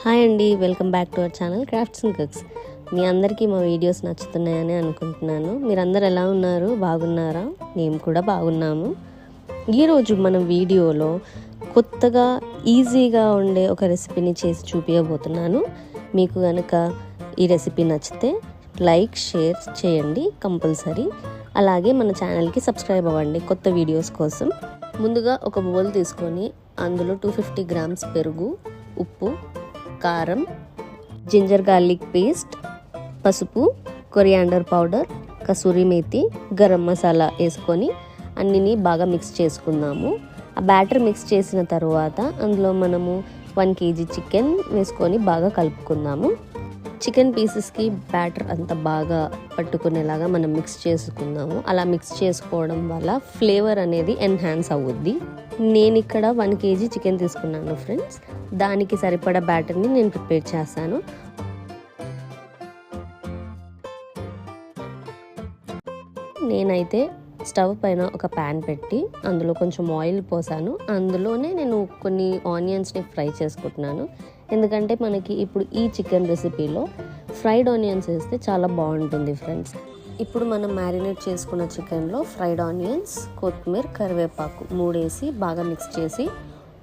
Hi అండి, welcome back to our channel crafts and cooks. మీ అందరికీ మా వీడియోస్ నచ్చుతున్నాయని అనుకుంటున్నాను. మీరందరూ ఎలా ఉన్నారు? బాగున్నారా? మేము కూడా బాగున్నాము. ఈరోజు మనం వీడియోలో కొత్తగా ఈజీగా ఉండే ఒక రెసిపీని చేసి చూపించబోతున్నాను. మీకు కనుక ఈ రెసిపీ నచ్చితే లైక్, షేర్ చేయండి కంపల్సరీ. అలాగే మన ఛానల్కి సబ్స్క్రైబ్ అవ్వండి కొత్త వీడియోస్ కోసం. ముందుగా ఒక బౌల్ తీసుకొని అందులో 250 గ్రామ్స్ పెరుగు, ఉప్పు, కారం, జింజర్ గార్లిక్ పేస్ట్, పసుపు, కొరియాండర్ పౌడర్, కసూరి మేతి, గరం మసాలా వేసుకొని అన్నిని బాగా మిక్స్ చేసుకుందాము. ఆ బ్యాటర్ మిక్స్ చేసిన తర్వాత అందులో మనము 1 kg చికెన్ వేసుకొని బాగా కలుపుకుందాము. చికెన్ పీసెస్కి బ్యాటర్ అంతా బాగా పట్టుకునేలాగా మనం మిక్స్ చేసుకుందాము. అలా మిక్స్ చేసుకోవడం వల్ల ఫ్లేవర్ అనేది ఎన్హాన్స్ అవుద్ది. నేను ఇక్కడ 1 kg చికెన్ తీసుకున్నాను ఫ్రెండ్స్. దానికి సరిపడా బ్యాటర్ని నేను ప్రిపేర్ చేశాను. నేనైతే స్టవ్ పైన ఒక ప్యాన్ పెట్టి అందులో కొంచెం ఆయిల్ పోసాను. అందులోనే నేను కొన్ని ఆనియన్స్ని ఫ్రై చేసుకుంటున్నాను. ఎందుకంటే మనకి ఇప్పుడు ఈ చికెన్ రెసిపీలో ఫ్రైడ్ ఆనియన్స్ వేస్తే చాలా బాగుంటుంది ఫ్రెండ్స్. ఇప్పుడు మనం మ్యారినేట్ చేసుకున్న చికెన్లో ఫ్రైడ్ ఆనియన్స్, కొత్తిమీర, కరివేపాకు 3 వేసి బాగా మిక్స్ చేసి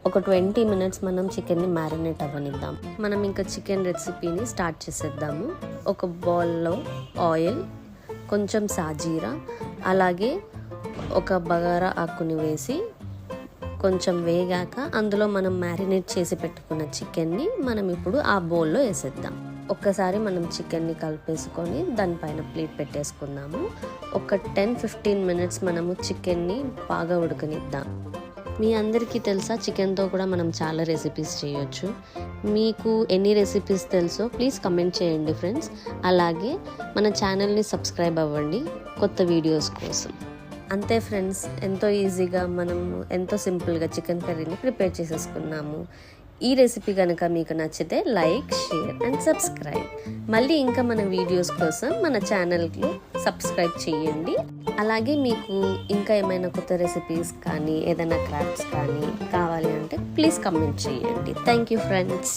ఒక 20 minutes మనం చికెన్ని మ్యారినేట్ అవ్వనిద్దాం. మనం ఇంకా చికెన్ రెసిపీని స్టార్ట్ చేసేద్దాము. ఒక బౌల్లో ఆయిల్, కొంచెం సాజీరా, అలాగే ఒక బగారా ఆకుని వేసి కొంచెం వేగాక అందులో మనం మ్యారినేట్ చేసి పెట్టుకున్న చికెన్ని మనం ఇప్పుడు ఆ బౌల్లో వేసేద్దాం. ఒక్కసారి మనం చికెన్ని కలిపేసుకొని దానిపైన ప్లేట్ పెట్టేసుకుందాము. ఒక 10-15 minutes మనము చికెన్ని బాగా ఉడకనిద్దాం. మీ అందరికీ తెలుసా, చికెన్తో కూడా మనం చాలా రెసిపీస్ చేయొచ్చు. మీకు ఎన్ని రెసిపీస్ తెలుసో ప్లీజ్ కమెంట్ చేయండి ఫ్రెండ్స్. అలాగే మన ఛానల్ని సబ్స్క్రైబ్ అవ్వండి కొత్త వీడియోస్ కోసం. అంతే ఫ్రెండ్స్, ఎంతో ఈజీగా మనము ఎంతో సింపుల్గా చికెన్ కర్రీని ప్రిపేర్ చేసేసుకున్నాము. ఈ రెసిపీ కనుక మీకు నచ్చితే లైక్, షేర్ అండ్ సబ్స్క్రైబ్. మళ్ళీ ఇంకా మన వీడియోస్ కోసం మన ఛానల్కి సబ్స్క్రైబ్ చేయండి. అలాగే మీకు ఇంకా ఏమైనా కొత్త రెసిపీస్ కానీ ఏదైనా క్రాఫ్ట్స్ కానీ కావాలి అంటే ప్లీజ్ కమెంట్ చేయండి. Thank you friends.